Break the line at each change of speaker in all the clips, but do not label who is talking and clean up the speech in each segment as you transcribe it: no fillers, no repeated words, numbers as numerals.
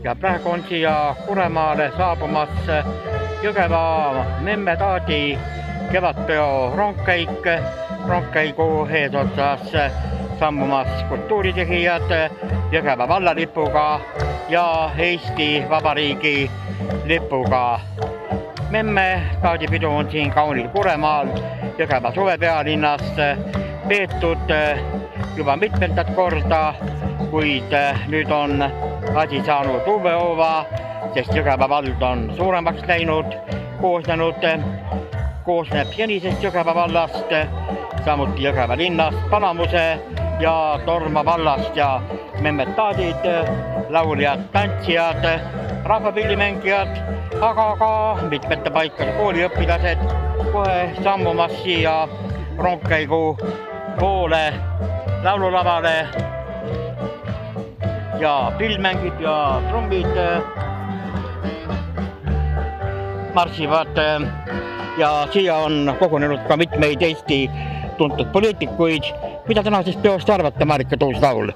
Ja praegu on siia Kuremaale saabumas Jõgeva Memme Taadi kevadpeo rongkäik. Rongkäigu eesotsas sammumas kultuuritegijad Jõgeva vallalipuga ja Eesti Vabariigi lipuga. Memme Taadi pidu on siin kaunil Kuremaal Jõgeva suvepealinnas peetud juba mitmendat korda, kuid nüüd on asi saanud uue hoova, sest Jõgeva vald on suuremaks läinud, koosneb senisest Jõgeva vallast, samuti Jõgeva linnast, Palamuse ja Torma vallast ja Memmed Taadid, lauljad, tantsijad, rahvapillimängijad, aga ka mitmete paikade kooliõpilased kohe sammumas siia rongkäigu poole laululavale ja pillmängid ja trumbid marssivad ja siia on kogunenud ka mitmeid Eesti tuntud poliitikuid. Mida tänasest peost arvate, Marika Tuus-Laul?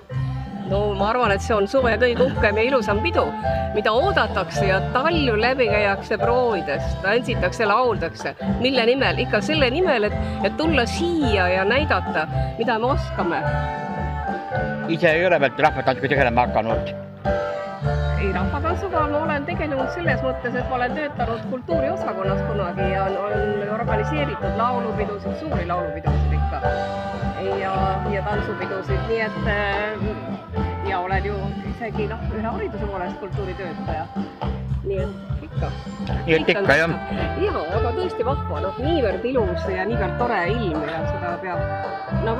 No ma arvan, et see on suve kõige uhkem ja ilusam pidu, mida oodatakse ja talju läbi käiakse proovides, tantsitakse, lauldakse. Mille nimel? Ikka selle nimel, et tulla siia ja näidata, mida me oskame.
Ise ei ole veel rahvatantsuga tegelema hakanud?
Ei, rahvatantsuga ma olen tegelenud selles mõttes, et ma olen töötanud kultuuriosakonnas kunagi ja on organiseeritud laulupidusid, suuri laulupidusid ikka ja tantsupidusid, nii et ja olen ju isegi ühe hariduse poolest kultuuritöötaja. Nii et ikka.
Nii et ikka, jah?
Jaa, aga tõesti vahva, niivõrd ilus ja niivõrd tore ilm ja seda peab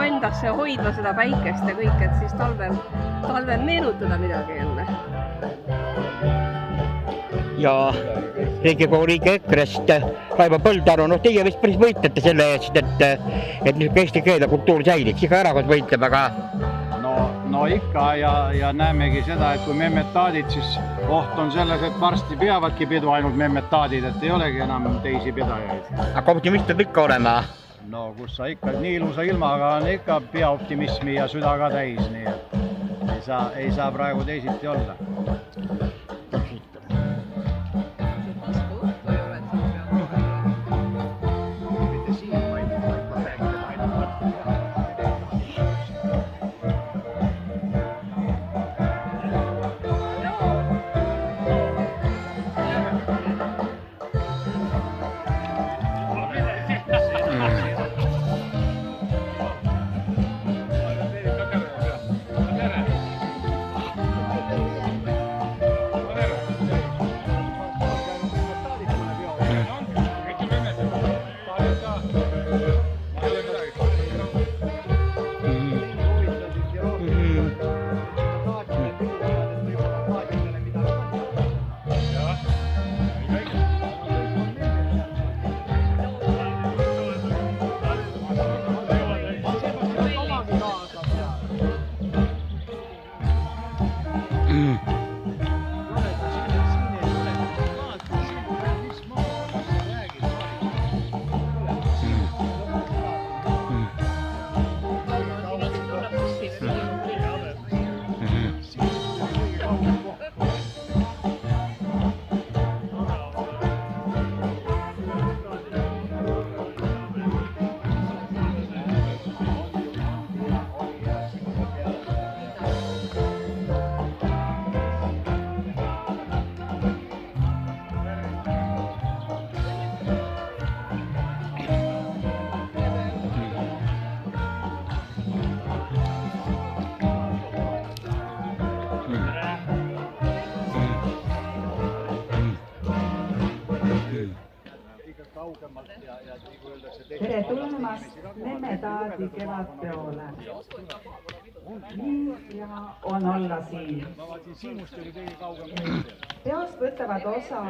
endasse hoidma seda päikest ja kõik, et siis talvel meenutada midagi jälle. Ja Riigikogu liige EKRE-st Raivo Põldaru, teie vist päris võitlete selle eest, et niisugune eesti keel ja kultuur säiliks, iga erakond võitleb, aga...
No ikka ja näemegi seda, et kui Memmed Taadid, siis oht on selles, et varsti peavadki pidu ainult Memmed Taadid, et ei olegi enam teisi pidajaid.
Aga optimist peab ikka olema?
No kus sa ikka, nii ilusa ilmaga on ikka pea optimismi ja süda ka täis, nii et ei saa praegu teisiti olla.
tere tulemast Memme-taadi kevadpeole. Nii hea on olla siin. Peost võtavad osa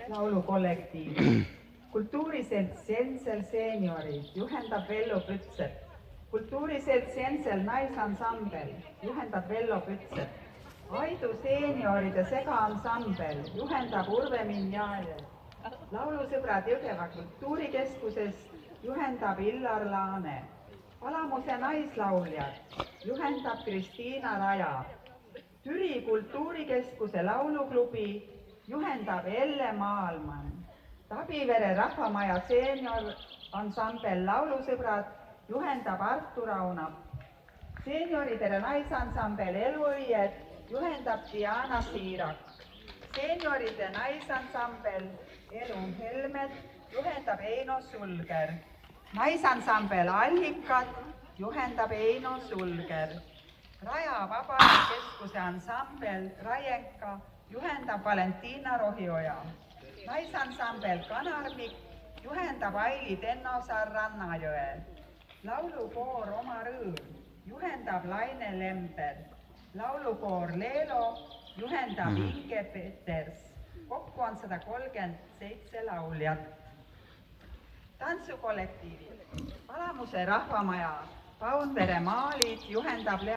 laulukollektiivid. Kultuuriselts Jensel Seniorid juhendab Vello Pütsepp. Kultuuriselts Jensel Naisansambel juhendab Vello Pütsepp. Aidu seenioride segaansambel juhendab Urve Minjajev. Laulusõbrad Jõgeva kultuurikeskusest juhendab Illar Laane. Palamuse naislauljad juhendab Kristiina Raja. Türi kultuurikeskuse lauluklubi juhendab Elle Maalmann. Tabivere rahvamaja seenior ansambel Laulusõbrad juhendab Artur Aunap. Seenioridele naisansambel Eluõied juhendab Diana Siirak. Seenioride naisansambel Elu Helmed juhendab Eino Sulger. Naisansambel Allikad juhendab Eino Sulger. Raja Vabaduskeskuse ansambel Raienka juhendab Valentina Rohioja. Naisansambel Kanarmik juhendab Aili Tennosaar Rannajõel. Laulukoor Oma Rõõm juhendab Laine Lember. Laulukoor Leelo juhendab Inge Peters. Kokku on 137 lauljat. Tantsukollektiivid Palamuse rahvamaja Paunvere maalid juhendab